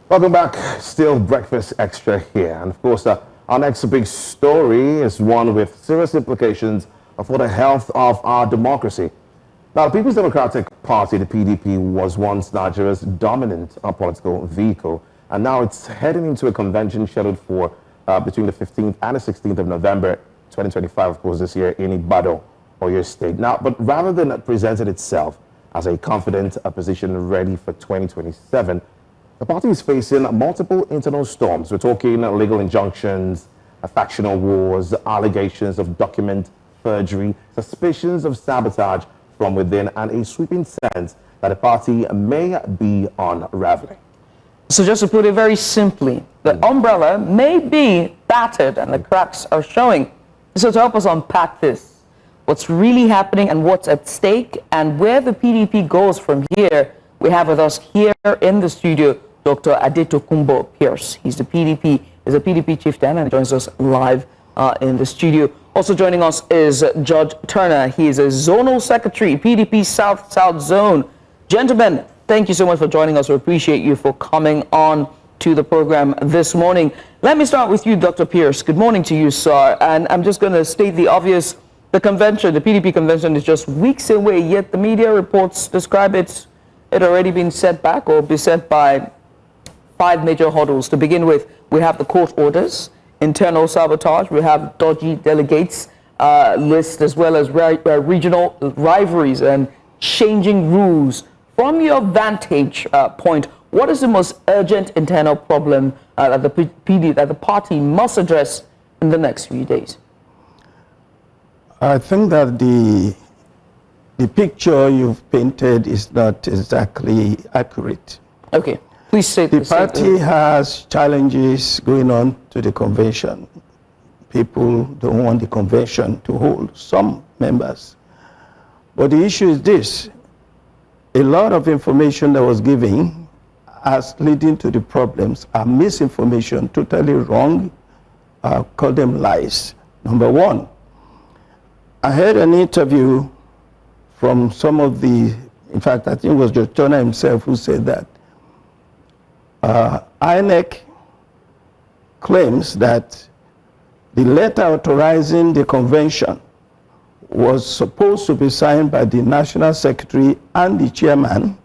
Welcome back. Still Breakfast Extra here. And of course, our next big story is one with serious implications for the health of our democracy. Now, the People's Democratic Party, the PDP, was once Nigeria's dominant political vehicle. And now it's heading into a convention scheduled for between the 15th and the 16th of November 2025, of course, this year in Ibadan, Oyo State. Now, but rather than presenting itself as a confident opposition ready for 2027, the party is facing multiple internal storms. We're talking legal injunctions, factional wars, allegations of document forgery, suspicions of sabotage from within, and a sweeping sense that the party may be unraveling. So just to put it very simply, the umbrella may be battered and the cracks are showing. So to help us unpack this, what's really happening and what's at stake and where the PDP goes from here, we have with us here in the studio Dr. Adetokunbo Pearse. He's a PDP Chieftain and joins us live in the studio. Also joining us is Judge Turnah. He is a Zonal Secretary, PDP South Zone. Gentlemen, thank you so much for joining us. We appreciate you for coming on to the program this morning. Let me start with you, Dr. Pearse. Good morning to you, sir. And I'm just going to state the obvious. The convention, the PDP convention, is just weeks away, yet the media reports describe it already been set back or beset by 5 major hurdles. To begin with, we have the court orders, internal sabotage, we have dodgy delegates list, as well as regional rivalries and changing rules. From your vantage point, what is the most urgent internal problem that the party must address in the next few days? I think that the picture you've painted is not exactly accurate. Okay. Please say the party has challenges going on to the convention. People don't want the convention to hold some members. But the issue is this. A lot of information that was given as leading to the problems are misinformation, totally wrong. I'll call them lies. Number one, I heard an interview from some of the, in fact, I think it was Judith Turnah himself who said that INEC claims that the letter authorizing the convention was supposed to be signed by the National Secretary and the Chairman,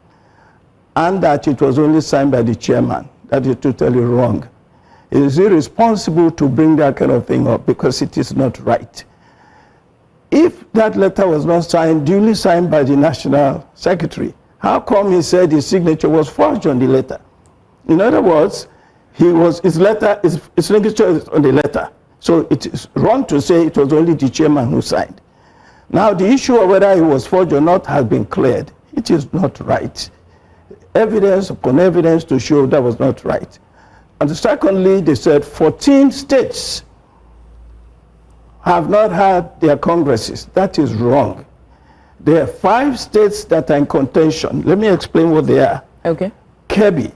and that it was only signed by the Chairman. That is totally wrong. It is irresponsible to bring that kind of thing up because it is not right. If that letter was not signed, duly signed by the National Secretary, how come he said his signature was forged on the letter? In other words, his signature is on the letter. So it is wrong to say it was only the Chairman who signed. Now, the issue of whether it was forged or not has been cleared. It is not right. Evidence upon evidence to show that was not right. And secondly, they said 14 states have not had their congresses. That is wrong. There are 5 states that are in contention. Let me explain what they are. Okay. Kebbi,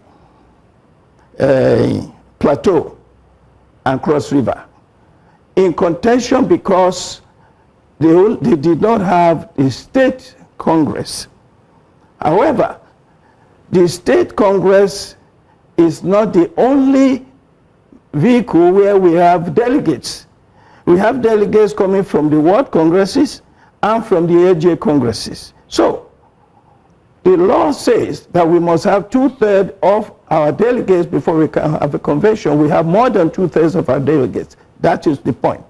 Plateau, and Cross River. In contention because they did not have a state congress. However, the state congress is not the only vehicle where we have delegates. We have delegates coming from the world congresses and from the AJ congresses. So, the law says that we must have 2/3 of our delegates before we can have a convention. We have more than 2/3 of our delegates. That is the point.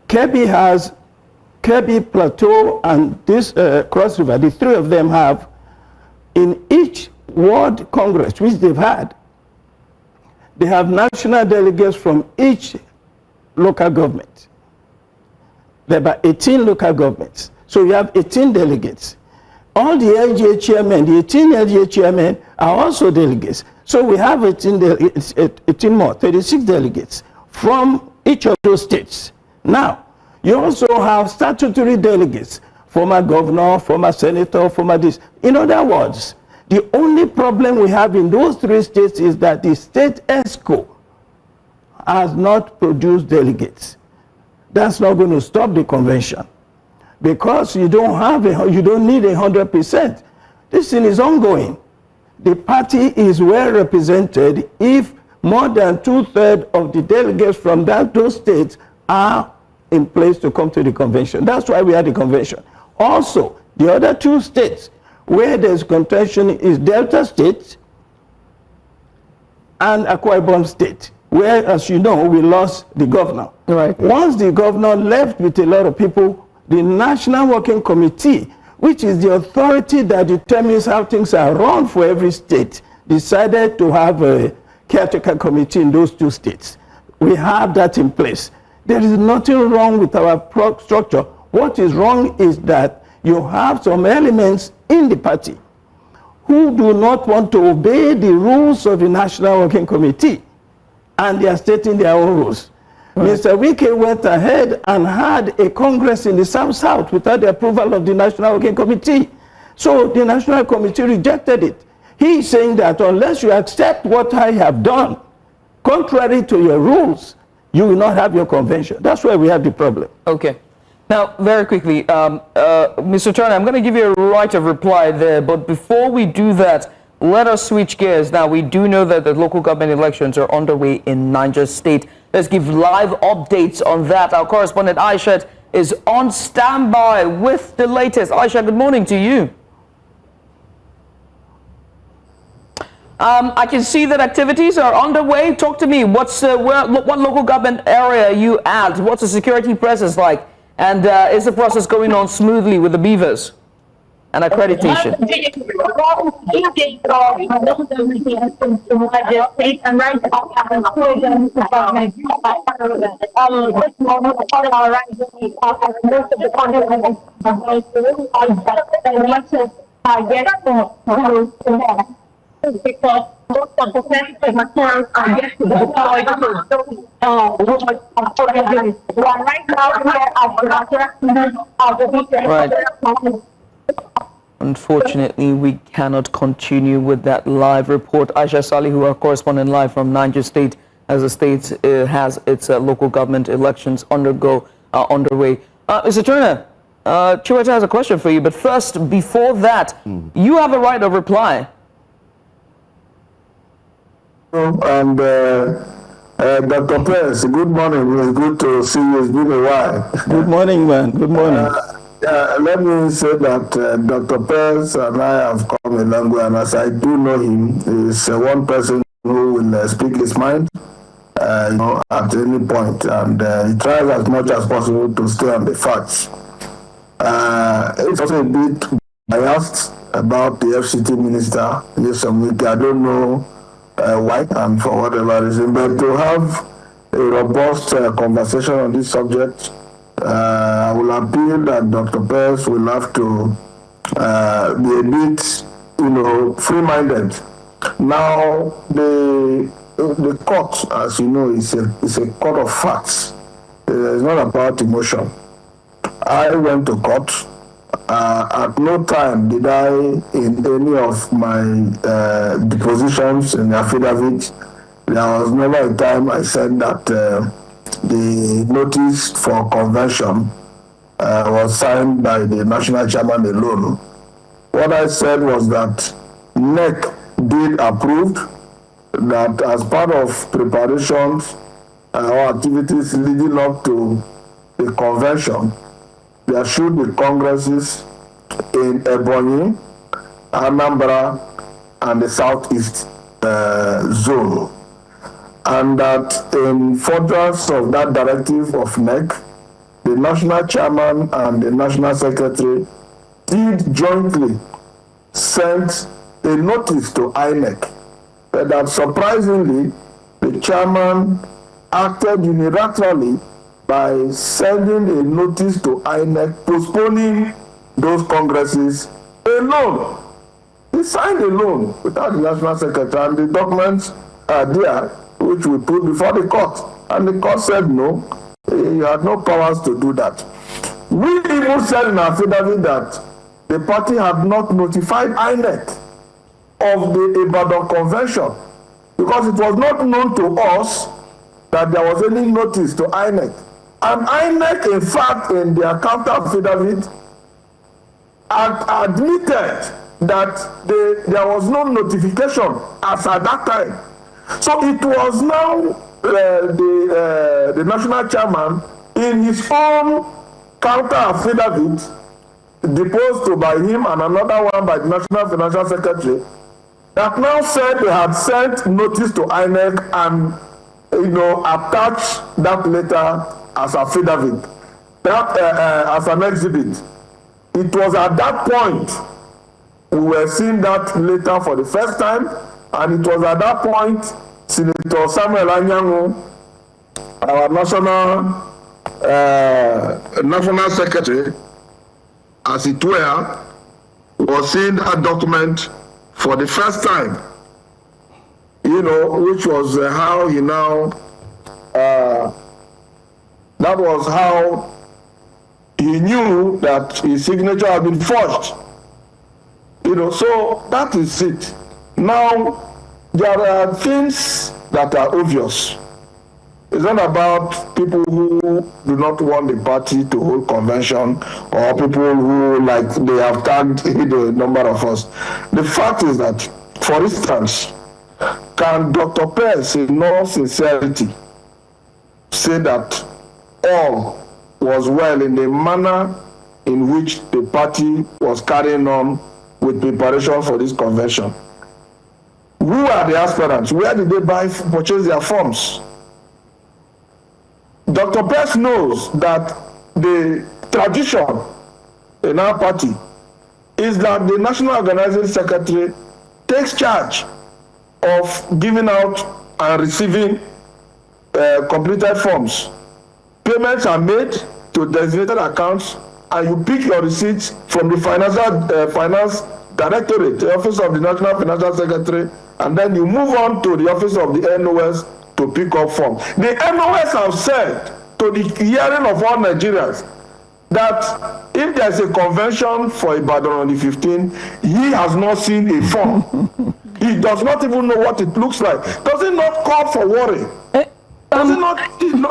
Kebbi, Plateau, and this Cross River, the 3 of them have, in each World Congress, which they've had, they have national delegates from each local government. There are about 18 local governments. So you have 18 delegates. All the LGA chairmen, the 18 LGA chairmen are also delegates. So we have 18 more, 36 delegates from each of those states. Now, you also have statutory delegates, former governor, former senator, former this. In other words, the only problem we have in those 3 states is that the state ESCO has not produced delegates. That's not going to stop the convention because you don't need 100%. This thing is ongoing. the party is well represented if more than 2/3 of the delegates from those states are in place to come to the convention. That's why we had the convention. Also, the other 2 states where there's contention is Delta State and Akwa Ibom State, where, as you know, we lost the governor. Right. Once the governor left with a lot of people, the National Working Committee, which is the authority that determines how things are run for every state, decided to have a caretaker committee in those 2 states. We have that in place. There is nothing wrong with our structure. What is wrong is that you have some elements in the party who do not want to obey the rules of the National Working Committee, and they are stating their own rules. Right. Mr. Wike went ahead and had a Congress in the South without the approval of the National Working Committee. So the National Committee rejected it. He is saying that unless you accept what I have done, contrary to your rules, you will not have your convention. That's where we have the problem. Okay. Now, very quickly, Mr. Turnah, I'm going to give you a right of reply there, but before we do that, let us switch gears. Now, we do know that the local government elections are underway in Niger State. Let's give live updates on that. Our correspondent Aisha is on standby with the latest. Aisha, good morning to you. I can see that activities are underway. Talk to me. What local government area are you at? What's the security presence like? And is the process going on smoothly with the beavers and accreditation? Because most of the sensitive materials are yet to be deployed right now here at Unfortunately, we cannot continue with that live report. Aisha Salihu, our correspondent live from Niger State, as the state has its local government elections underway. Mr. Turnah, Chiwete has a question for you, but first, before that, you have a right of reply. And Dr. Pearse, good morning. It's good to see you. It's been a while. Good morning, man. Good morning. Let me say that Dr. Pearse and I have come a long way, and as I do know him, he's one person who will speak his mind at any point, and he tries as much as possible to stay on the facts. It's also a bit biased about the FCT minister, I don't know why and for whatever reason, but to have a robust conversation on this subject, I will appeal that Dr. Pearse will have to be a bit, free-minded. Now, the court, as you know, is a court of facts. It's not about emotion. I went to court. At no time did I, in any of my depositions in the affidavit, there was never a time I said that the notice for convention was signed by the national chairman alone. What I said was that NEC did approve that as part of preparations or activities leading up to the convention, there should be congresses in Ebonyi, Anambra, and the Southeast zone. And that in furtherance of that directive of NEC, the national chairman and the national secretary did jointly send a notice to INEC that surprisingly, the chairman acted unilaterally by sending a notice to INEC postponing those congresses alone. He signed alone without the national secretary, and the documents are there, which we put before the court. And the court said no, he had no powers to do that. We even said in our affidavit that the party had not notified INEC of the Ibadan convention because it was not known to us that there was any notice to INEC. And INEC, in fact, in their counter affidavit, admitted that there was no notification as at that time. So it was now the national chairman in his own counter affidavit deposed by him and another one by the National Financial Secretary that now said they had sent notice to INEC and attached that letter as affidavit, that as an exhibit. It was at that point we were seeing that letter for the first time, and it was at that point Senator Samuel Anyanwu, our national secretary, as it were, was seeing that document for the first time, which was how he now, that was how he knew that his signature had been forged. So that is it. Now, there are things that are obvious. It's not about people who do not want the party to hold convention or people who, they have tagged the number of us. The fact is that, for instance, can Dr. Pearse, in all sincerity, say that all was well in the manner in which the party was carrying on with preparation for this convention? Who are the aspirants? Where did they purchase their forms? Dr. Pearse knows that the tradition in our party is that the National Organizing Secretary takes charge of giving out and receiving completed forms. Payments are made to designated accounts, and you pick your receipts from the finance directorate, the office of the National Financial Secretary, and then you move on to the office of the NOS to pick up forms. The NOS have said to the hearing of all Nigerians that if there's a convention for Ibadan on the 15th, he has not seen a form. He does not even know what it looks like. Does it not call for worry? Does it not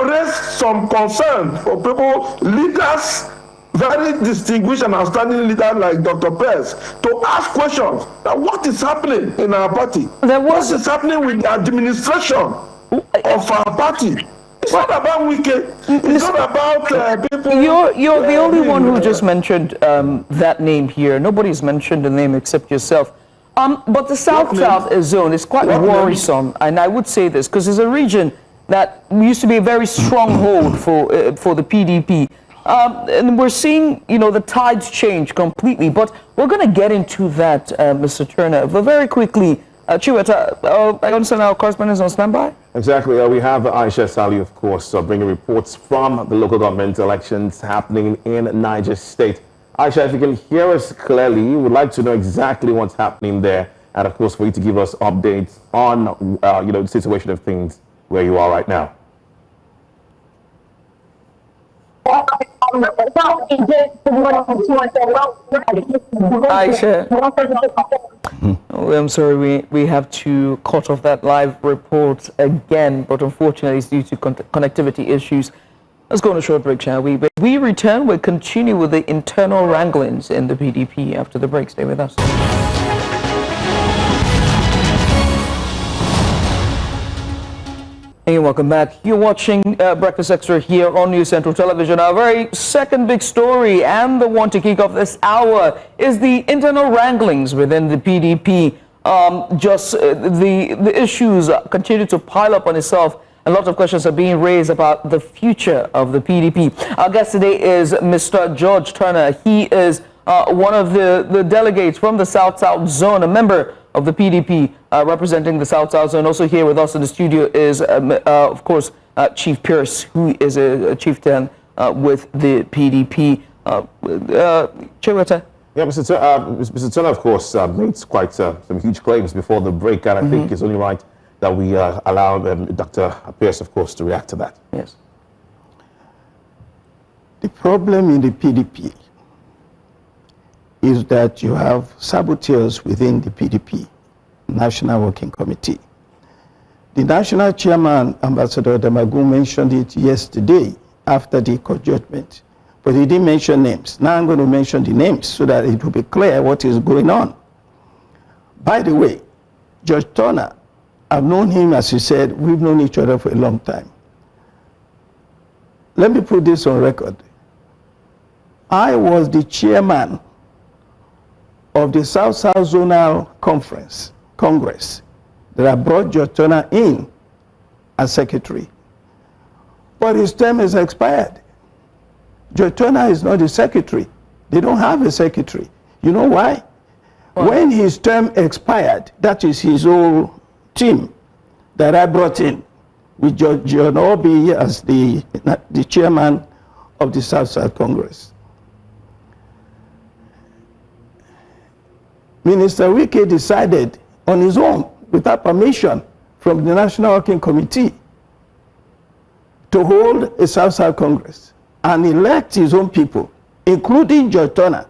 raise some concern for people, leaders, very distinguished and outstanding leaders like Dr. Pearse, to ask questions that what is happening in our party? What is happening with the administration of our party? It's not about Wike. It's not about people. You're the only one who just mentioned that name here. Nobody's mentioned the name except yourself. But the South-South zone is quite worrisome, and I would say this because it's a region that used to be a very stronghold for the PDP. And we're seeing, the tides change completely. But we're going to get into that, Mr. Turnah. But very quickly, Chiwete, I understand our correspondent is on standby? Exactly. We have Aisha Sali, of course, bringing reports from the local government elections happening in Niger State. Aisha, if you can hear us clearly, we would like to know exactly what's happening there. And, of course, for you to give us updates on, the situation of things where you are right now. Aisha, I'm sorry, we have to cut off that live report again, but unfortunately it's due to connectivity issues. Let's go on a short break, shall we? But we return, we'll continue with the internal wranglings in the PDP after the break. Stay with us. Hey, welcome back. You're watching Breakfast Xtra here on News Central Television. Our very second big story, and the one to kick off this hour, is the internal wranglings within the PDP. The issues continue to pile up on itself. A lot of questions are being raised about the future of the PDP. Our guest today is Mr. George Turnah. He is one of the delegates from the South-South Zone, a member of the PDP representing the South-South Zone. Also here with us in the studio is, of course, Chief Pearse, who is a chieftain with the PDP. Chiwete. Yeah, Mr. Turnah, of course, made quite some huge claims before the break, and I think it's only right that we allow Dr. Pearse, of course, to react to that. Yes. The problem in the PDP is that you have saboteurs within the PDP, National Working Committee. The National Chairman, Ambassador Damagun, mentioned it yesterday after the court judgment, but he didn't mention names. Now I'm going to mention the names so that it will be clear what is going on. By the way, Judge Turnah, I've known him, as you said, we've known each other for a long time. Let me put this on record. I was the chairman of the South-South Zonal Congress that I brought Judge Turnah in as secretary. But his term has expired. Judge Turnah is not the secretary. They don't have a secretary. You know why? When his term expired, that is his whole team that I brought in, with Judge John Obi as the chairman of the South-South Congress. Minister Wike decided on his own, without permission from the National Working Committee, to hold a South-South Congress and elect his own people, including Judge Turnah,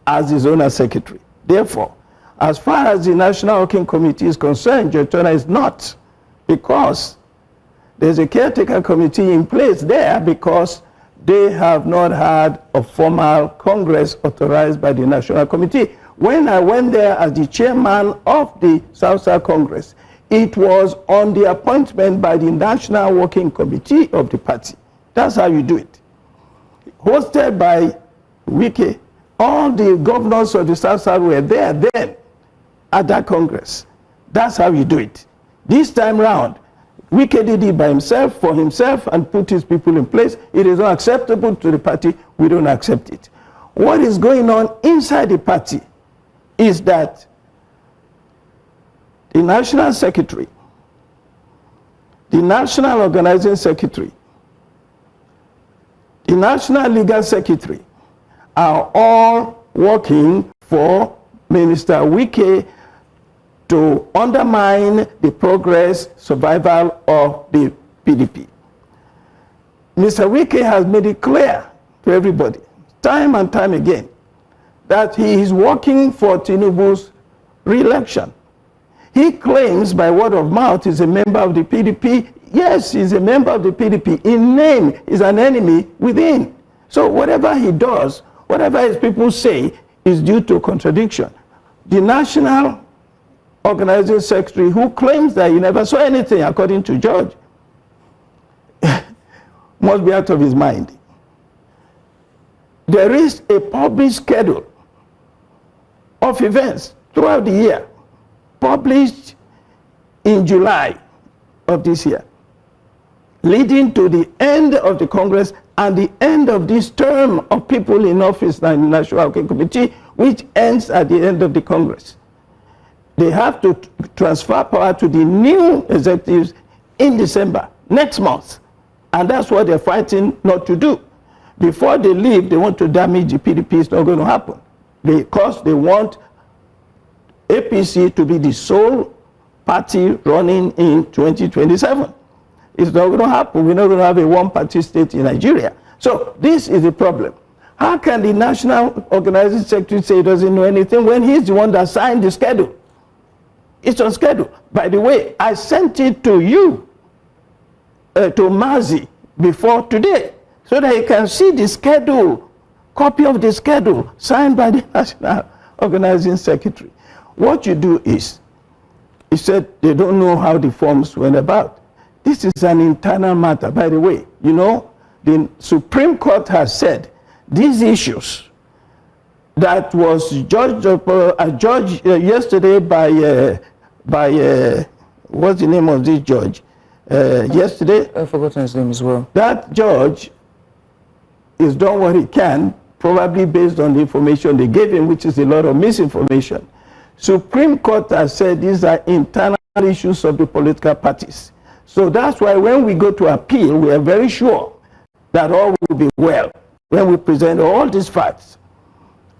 as his own secretary. Therefore, as far as the National Working Committee is concerned, Judge Turnah is not, because there's a caretaker committee in place there because they have not had a formal Congress authorized by the National Committee. When I went there as the chairman of the South-South Congress, it was on the appointment by the National Working Committee of the party. That's how you do it. Hosted by Wike, all the governors of the South-South were there then at that Congress. That's how you do it. This time round, Wike did it by himself, for himself, and put his people in place. It is not acceptable to the party. We don't accept it. What is going on inside the party is that the National Secretary, the National Organizing Secretary, the National Legal Secretary are all working for Minister Wike to undermine the progress, survival of the PDP. Mr. Wike has made it clear to everybody, time and time again, that he is working for Tinubu's re-election. He claims by word of mouth he's a member of the PDP. Yes, he's a member of the PDP. In name, he's an enemy within. So whatever he does, whatever his people say, is due to contradiction. The National Organizing Secretary, who claims that he never saw anything, according to George, must be out of his mind. There is a published schedule of events throughout the year, published in July of this year, leading to the end of the Congress and the end of this term of people in office in the National Working Committee, which ends at the end of the Congress. They have to transfer power to the new executives in December, next month. And that's what they're fighting not to do. Before they leave, they want to damage the PDP. It's not going to happen. Because they want APC to be the sole party running in 2027. It's not going to happen. We're not going to have a one-party state in Nigeria. So this is the problem. How can the National Organizing Secretary say he doesn't know anything when he's the one that signed the schedule? It's on schedule. By the way, I sent it to you, to Mazi, before today, so that you can see the schedule, copy of the schedule, signed by the National Organizing Secretary. What you do is, he said they don't know how the forms went about. This is an internal matter. By the way, you know, the Supreme Court has said these issues that was judged yesterday by what's the name of this judge? Yesterday? I've forgotten his name as well. That judge is done what he can, probably based on the information they gave him, which is a lot of misinformation. Supreme Court has said these are internal issues of the political parties. So that's why when we go to appeal, we are very sure that all will be well when we present all these facts.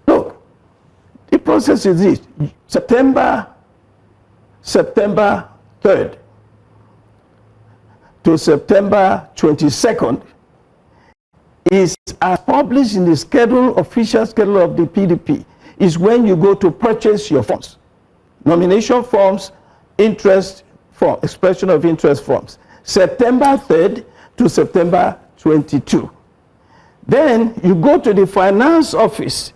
Look, the process is this. September 3rd to September 22nd is as published in the schedule, official schedule of the PDP, is when you go to purchase your forms. Nomination forms, interest form, expression of interest forms. September 3rd to September 22. Then you go to the finance office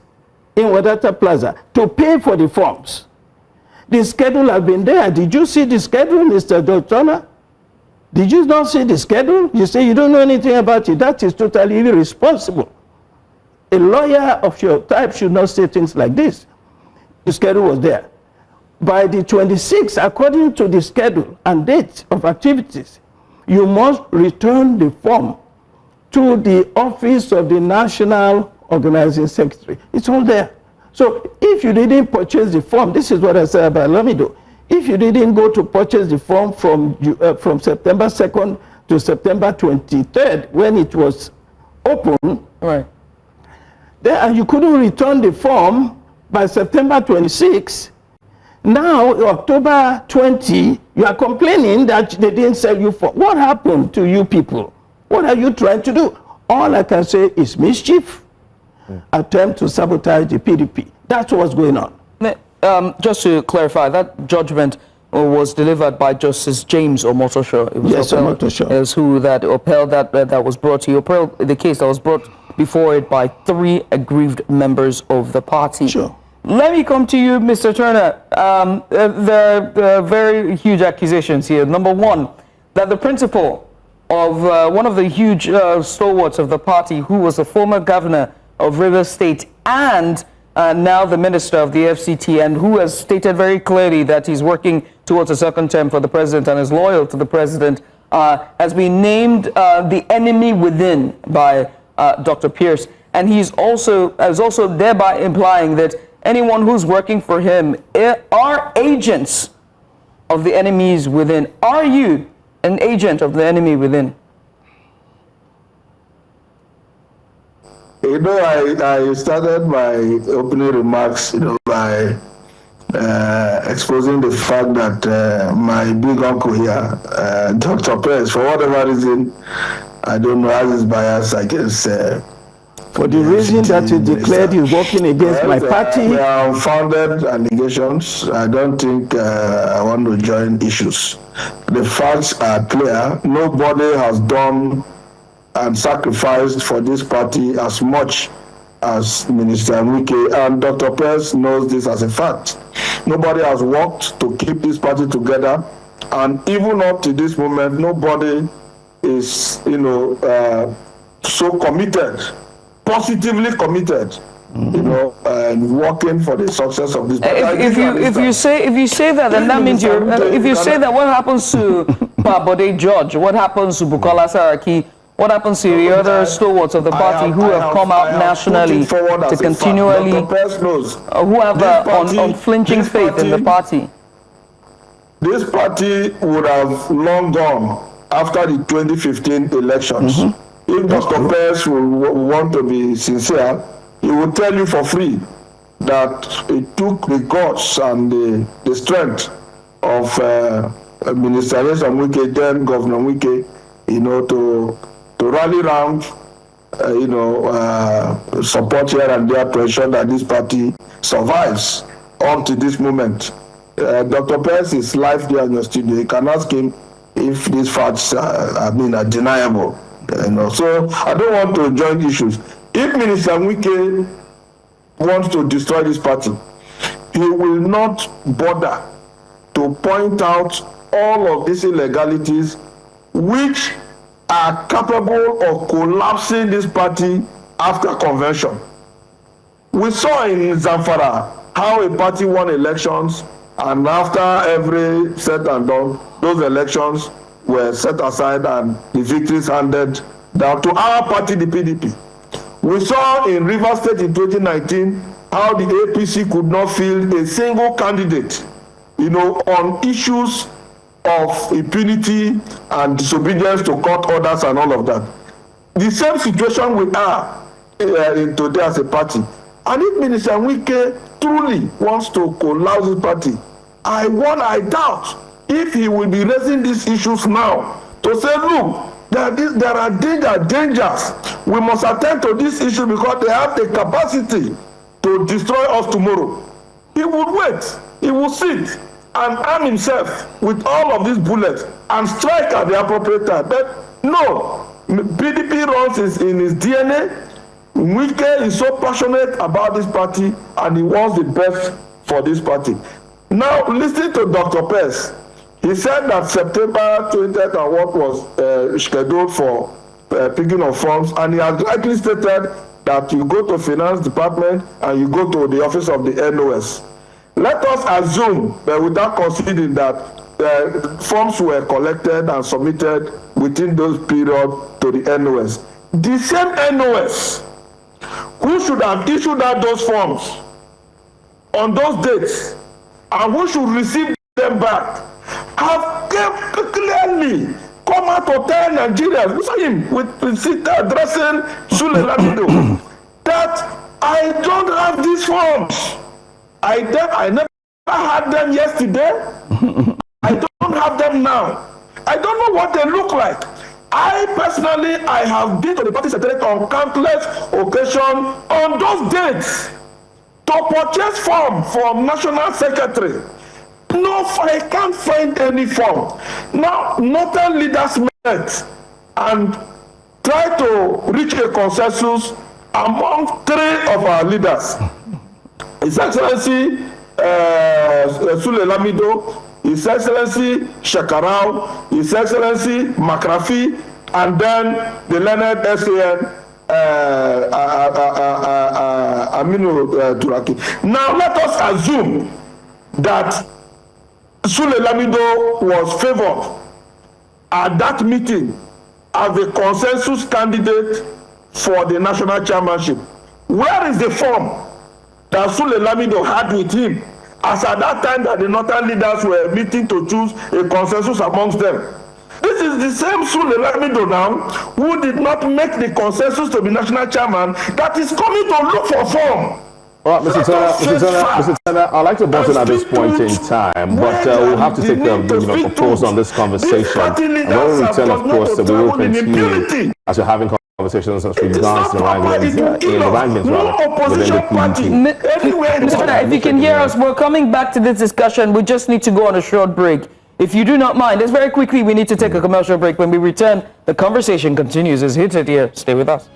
in Wadata Plaza to pay for the forms. The schedule has been there. Did you see the schedule, Mr. Turnah? Did you not see the schedule? You say you don't know anything about it. That is totally irresponsible. A lawyer of your type should not say things like this. The schedule was there. By the 26th, according to the schedule and date of activities, you must return the form to the office of the National Organizing Secretary. It's all there. So if you didn't purchase the form, this is what I said about Lamido. If you didn't go to purchase the form from September 2nd to September 23rd, when it was open, right, then, and you couldn't return the form by September 26th, now, October 20, you are complaining that they didn't sell you for. What happened to you people? What are you trying to do? All I can say is mischief, attempt to sabotage the PDP. That's what's going on. Just to clarify, that judgment was delivered by Justice James Omotosho. It was yes, Omotosho. Is who that upheld that was brought to you. Upheld the case that was brought before it by 3 aggrieved members of the party. Sure. Let me come to you, Mr. Turnah. There are very huge accusations here. Number one, that the principal of one of the huge stalwarts of the party, who was the former governor of Rivers State and now the minister of the FCT, and who has stated very clearly that he's working towards a second term for the president and is loyal to the president, has been named the enemy within by Dr. Pearse. And he's also thereby implying that anyone who's working for him are agents of the enemies within. Are you an agent of the enemy within? You know, I started my opening remarks, by exposing the fact that my big uncle here, Dr. Pearse, for whatever reason, I don't know, has his bias against for the reason that you declared he's working against my party. They are unfounded allegations. I don't think I want to join issues. The facts are clear. Nobody has done and sacrificed for this party as much as Minister Wike, and Dr. Pearse knows this as a fact. Nobody has worked to keep this party together, and even up to this moment, nobody is, so committed, positively committed, and working for the success of this party. If you say that, then that means you're. If you say that, what happens to Pabode George? What happens to Bukola Saraki? What happens to the other stalwarts of the party who have come out nationally to continually, who have unflinching faith in the party? This party would have long gone after the 2015 elections. If Dr. Pearse will want to be sincere, he will tell you for free that it took the guts and the strength of Minister Wike, then Governor Wike, to rally around, support here and there to ensure that this party survives up to this moment. Dr. Pearse is live there in your studio. You can ask him if these facts are deniable. So I don't want to join issues. If Minister Wike wants to destroy this party, he will not bother to point out all of these illegalities which are capable of collapsing this party after convention. We saw in Zamfara how a party won elections, and after every set and done, those elections were set aside and the victories handed down to our party, the PDP. We saw in Rivers State in 2019 how the APC could not field a single candidate, on issues of impunity and disobedience to court orders and all of that. The same situation we are in today as a party. And if Minister Wike truly wants to collapse this party, I doubt if he will be raising these issues now to say, look, there are dangers. We must attend to this issue because they have the capacity to destroy us tomorrow. He would wait. He will sit and arm himself with all of these bullets and strike at the appropriate time. But no, PDP runs in his DNA. Wike is so passionate about this party and he wants the best for this party. Now, listening to Dr. Pearse, he said that September 20th and what was scheduled for picking of forms, and he has rightly stated that you go to finance department and you go to the office of the NOS. Let us assume that without considering that forms were collected and submitted within those periods to the NOS. The same NOS who should have issued out those forms on those dates and who should receive them back have clearly come out to tell Nigerians, we saw him with addressing Sule Lamido, that I don't have these forms. I never had them yesterday. I don't have them now. I don't know what they look like. I personally, I have been to the party secretariat on countless occasions on those dates to purchase form from National Secretary. No, I can't find any form. Now, Northern leaders met and tried to reach a consensus among three of our leaders. His Excellency Sule Lamido, His Excellency Shekarau, His Excellency Makrafi, and then the learned SAN Aminu Turaki. Now let us assume that Sule Lamido was favored at that meeting as a consensus candidate for the national chairmanship. Where is the form that Sule Lamido had with him, as at that time that the northern leaders were meeting to choose a consensus amongst them? This is the same Sule Lamido now who did not make the consensus to be national chairman that is coming to look for form. All right, Mr. Turnah, I'd like to button at this point in time, but we'll have to take a pause on this conversation. And when we return, of course, we will continue as we're having conversations as regards the wranglings within the PDP. Mr. Turnah, if you can hear us, we're coming back to this discussion. We just need to go on a short break. If you do not mind, just very quickly, we need to take a commercial break. When we return, the conversation continues. It's heated here. Stay with us.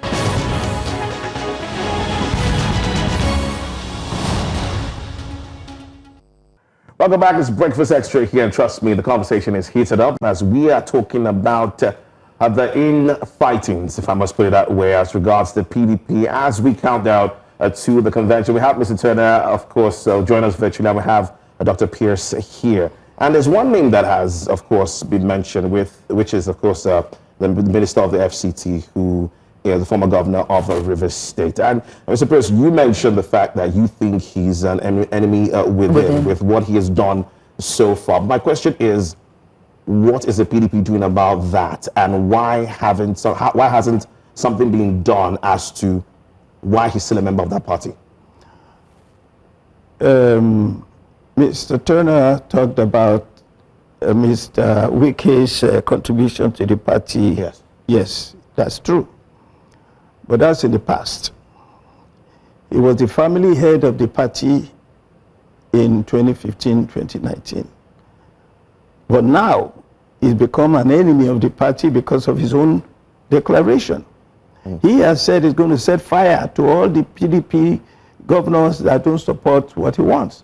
Welcome back. It's Breakfast Extra here, and trust me, the conversation is heated up as we are talking about the infightings, if I must put it that way, as regards the PDP as we count down to the convention. We have Mr. Turnah, of course, join us virtually, and we have Dr. Pearse here. And there's one name that has, of course, been mentioned, which is, of course, the Minister of the FCT, who is the former governor of Rivers State. And Mr. Pearse, you mentioned the fact that you think he's an enemy with what he has done so far. My question is, what is the PDP doing about that, and why hasn't something been done as to why he's still a member of that party? Mr. Turnah talked about Mr. Wike's contribution to the party. Yes. Yes, that's true. But that's in the past. He was the family head of the party in 2015-2019. But now he's become an enemy of the party because of his own declaration. He has said he's going to set fire to all the PDP governors that don't support what he wants.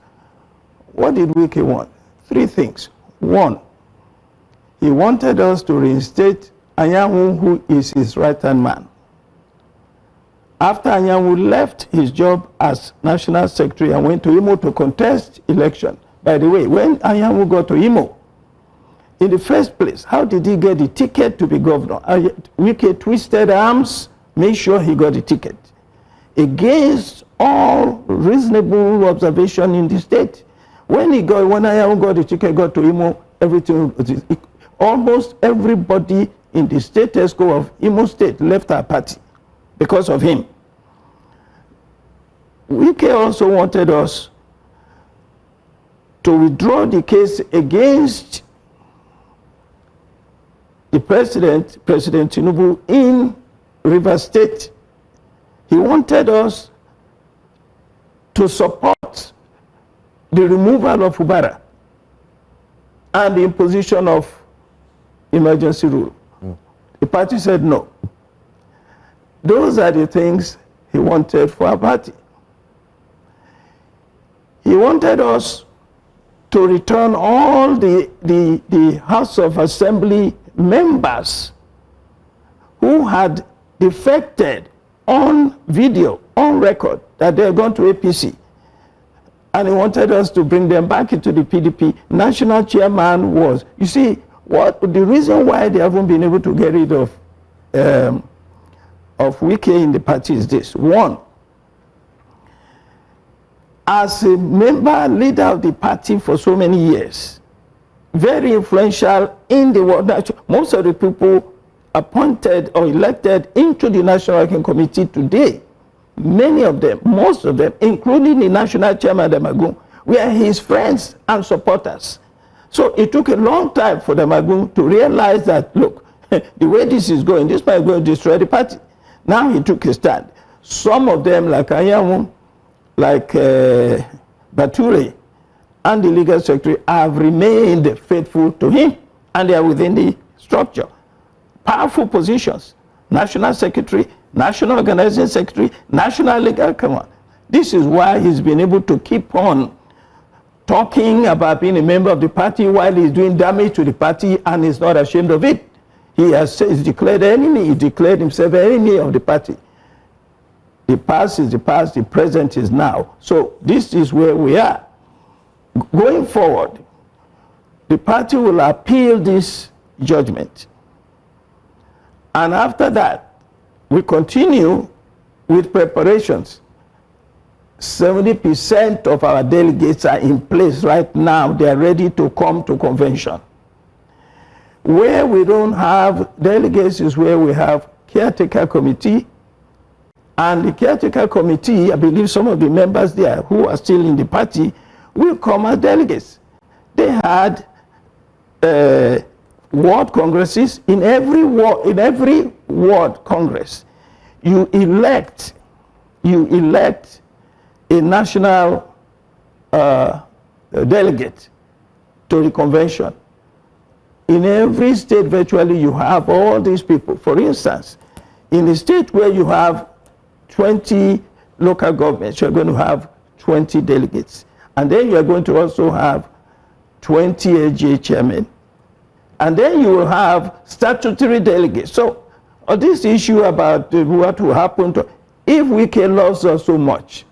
What did Wike want? Three things. One, he wanted us to reinstate Anyanwu, who is his right-hand man. After Anyanwu left his job as National Secretary and went to Imo to contest election. By the way, when Anyanwu got to Imo, in the first place, how did he get the ticket to be governor? Wike twisted arms, made sure he got the ticket. Against all reasonable observation in the state. When Anyanwu got the ticket, got to Imo, almost everybody in the state ESCO of Imo State left our party because of him. Wike also wanted us to withdraw the case against the President Tinubu in Rivers State. He wanted us to support the removal of Ubara and the imposition of emergency rule. The party said no. Those are the things he wanted for our party. He wanted us to return all the House of Assembly members who had defected on video, on record, that they had gone to APC. And he wanted us to bring them back into the PDP. National chairman was, you see, what the reason why they haven't been able to get rid of Wike in the party is this. One, as a member, leader of the party for so many years, very influential in the world. Most of the people appointed or elected into the National Working Committee today, many of them, most of them, including the national chairman, Demagun, were his friends and supporters. So it took a long time for Demagun to realize that, look, the way this is going, this might going to destroy the party. Now he took a stand. Some of them, like Ayamu, like Bature, and the legal secretary, have remained faithful to him, and they are within the structure. Powerful positions: national secretary, national organizing secretary, national legal command. This is why he's been able to keep on talking about being a member of the party while he's doing damage to the party, and he's not ashamed of it. He has declared enemy. He declared himself enemy of the party. The past is the past, the present is now. So this is where we are. Going forward, the party will appeal this judgment. And after that, we continue with preparations. 70% of our delegates are in place right now. They are ready to come to convention. Where we don't have delegates is where we have caretaker committee. And the caretaker committee, I believe some of the members there who are still in the party will come as delegates. They had ward congresses. In every ward congress, you elect a national delegate to the convention. In every state, virtually, you have all these people. For instance, in a state where you have 20 local governments, you're going to have 20 delegates. And then you're going to also have 20 AGA chairmen. And then you will have statutory delegates. So on this issue about what will happen to, if Wike loves us so much,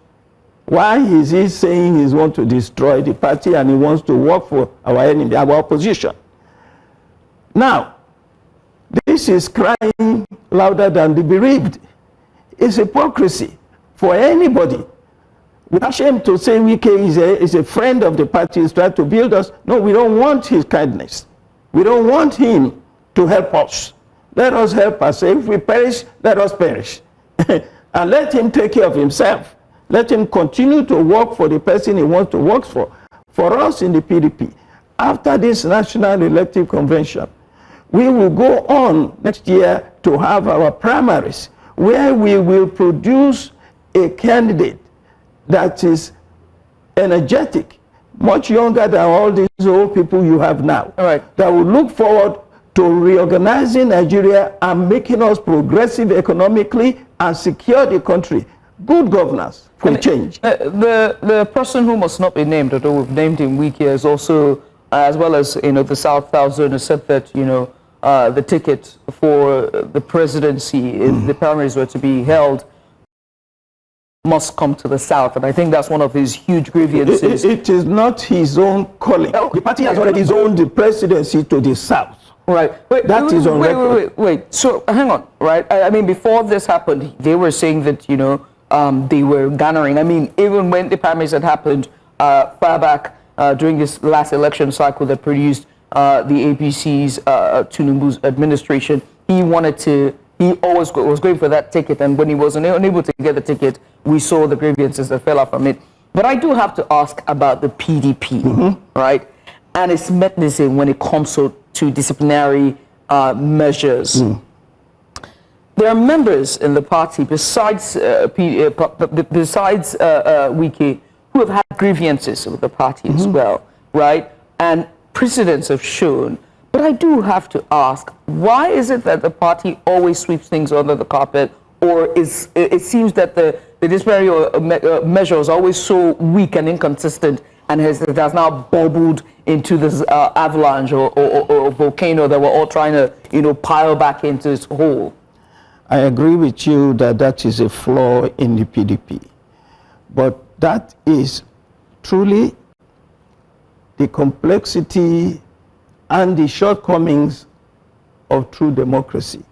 why is he saying he wants to destroy the party and he wants to work for our enemy, our opposition? Now, this is crying louder than the bereaved. It's hypocrisy for anybody. We're ashamed to say Wike is a friend of the party, is trying to build us. No, we don't want his kindness. We don't want him to help us. Let us help us. If we perish, let us perish. And let him take care of himself. Let him continue to work for the person he wants to work for. For us in the PDP, after this National Elective Convention, we will go on next year to have our primaries, where we will produce a candidate that is energetic, much younger than all these old people you have now. All right. That will look forward to reorganizing Nigeria and making us progressive economically and secure the country. Good governance for change. The person who must not be named, although we've named him Wike, is also, as well as the South Zone, has said that the ticket for the presidency, if the primaries were to be held, must come to the South. And I think that's one of his huge grievances. It is not his own calling. The party has already zoned the presidency to the South. Right. That is on record. Wait. So hang on, right? I mean, before this happened, they were saying that, they were garnering. I mean, even when the primaries had happened far back during this last election cycle that produced the APC's Tinubu's administration, he always was going for that ticket, and when he was unable to get the ticket, we saw the grievances that fell out from it. But I do have to ask about the PDP, right? And its mechanism when it comes to disciplinary measures. There are members in the party besides Wike who have had grievances with the party as well, right? And precedents have shown. But I do have to ask, why is it that the party always sweeps things under the carpet, or it seems that the disciplinary measure is always so weak and inconsistent, and it has now bubbled into this avalanche or volcano that we're all trying to, pile back into its hole. I agree with you that that is a flaw in the PDP. But that is truly the complexity and the shortcomings of true democracy,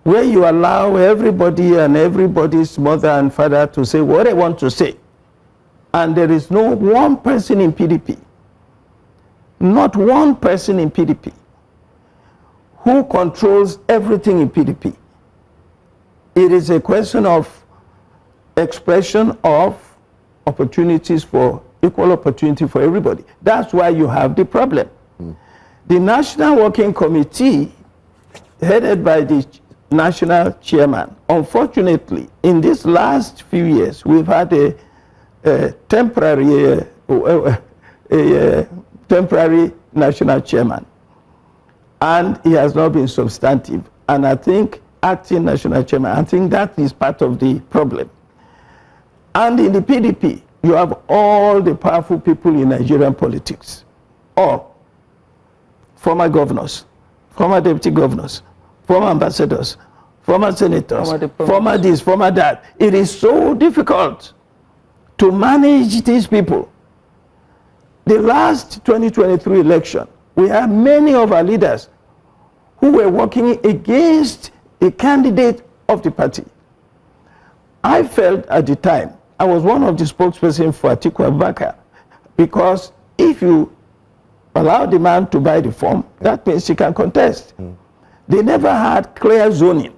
where you allow everybody and everybody's mother and father to say what they want to say. And there is no one person in PDP, not one person in PDP, who controls everything in PDP. It is a question of expression of opportunities for equal opportunity for everybody. That's why you have the problem. The National Working Committee, headed by the national chairman, unfortunately, in these last few years, we've had a temporary national chairman, and he has not been substantive. And I think acting national chairman, I think that is part of the problem. And in the PDP, you have all the powerful people in Nigerian politics, all former governors, former deputy governors, former ambassadors, former senators, former this, former that. It is so difficult to manage these people. The last 2023 election, we had many of our leaders who were working against a candidate of the party. I felt at the time, I was one of the spokespersons for Atiku Abubakar, because if you allow the man to buy the form, that means he can contest. They never had clear zoning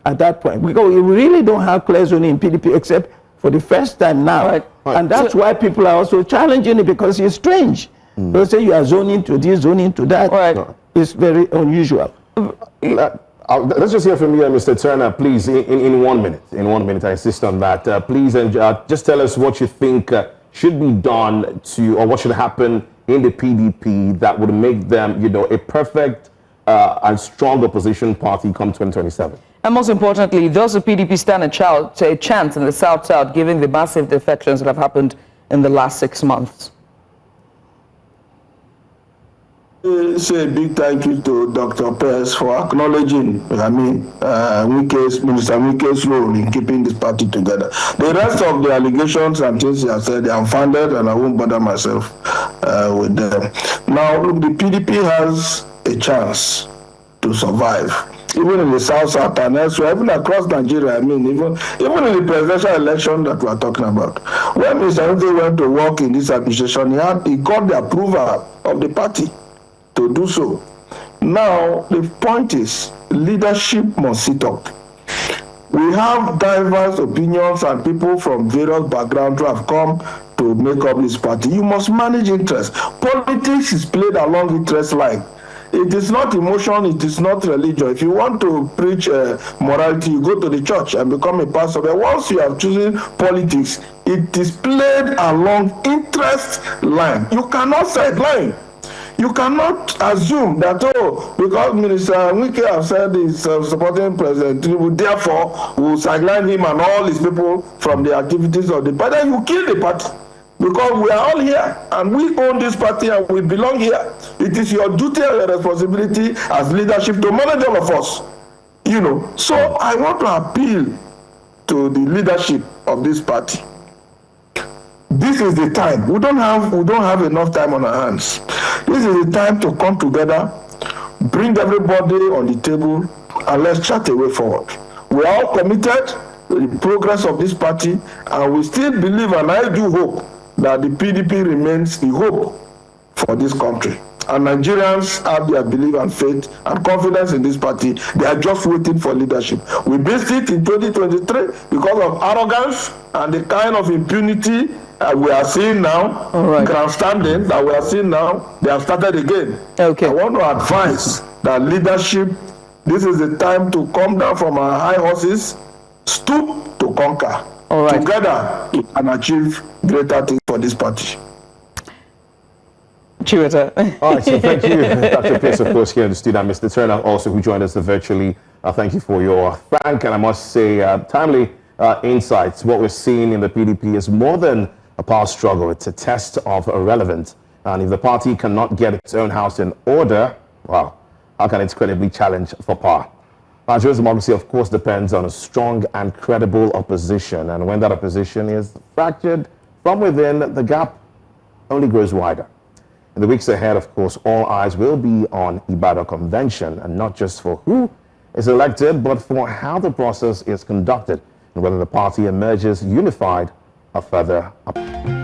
at that point, because we really don't have clear zoning in PDP except for the first time now. Right. And that's why people are also challenging it, because it's strange. They say you are zoning to this, zoning to that. Right. It's very unusual. Let's just hear from you, Mr. Turnah, please, in 1 minute. In 1 minute, I insist on that. Please, and just tell us what you think should be done to, or what should happen in the PDP that would make them, a perfect and strong opposition party come 2027. And most importantly, does the PDP stand a chance in the South-South, given the massive defections that have happened in the last 6 months? Say a big thank you to Dr. Pearse for acknowledging, Minister Wike's role in keeping this party together. The rest of the allegations and things he has said, they are unfounded, and I won't bother myself with them. Now, the PDP has a chance to survive, even in the South and elsewhere, even across Nigeria. Even in the presidential election that we are talking about. When Mr. Wike went to work in this administration, he got the approval of the party to do so. Now, the point is, leadership must sit up. We have diverse opinions and people from various backgrounds who have come to make up this party. You must manage interest. Politics is played along interest line. It is not emotion, it is not religion. If you want to preach morality, you go to the church and become a pastor. But once you have chosen politics, it is played along interest line. You cannot sideline. You cannot assume that, because Minister Wike has said he's supporting President Tinubu, therefore will sideline him and all his people from the activities of the party. Then you kill the party, because we are all here and we own this party and we belong here. It is your duty and your responsibility as leadership to manage all of us. So I want to appeal to the leadership of this party. This is the time. We don't have enough time on our hands. This is the time to come together, bring everybody on the table, and let's chart a way forward. We are all committed to the progress of this party, and we still believe, and I do hope, that the PDP remains the hope for this country. And Nigerians have their belief and faith and confidence in this party. They are just waiting for leadership. We missed it in 2023 because of arrogance and the kind of impunity we are seeing now, grandstanding that we are seeing now. They have started again. Okay. I want to advise that leadership, this is the time to come down from our high horses, stoop to conquer. Together, we can achieve greater things for this party. Chiwete. All right, so thank you, Dr. Pearse, of course, here in the studio, and Mr. Turnah also, who joined us virtually. Thank you for your frank and, I must say, timely insights. What we're seeing in the PDP is more than a power struggle. It's a test of relevance. And if the party cannot get its own house in order, well, how can it credibly challenge for power? Nigeria's democracy, of course, depends on a strong and credible opposition. And when that opposition is fractured from within, the gap only grows wider. In the weeks ahead, of course, all eyes will be on Ibadan Convention, and not just for who is elected, but for how the process is conducted and whether the party emerges unified or further up.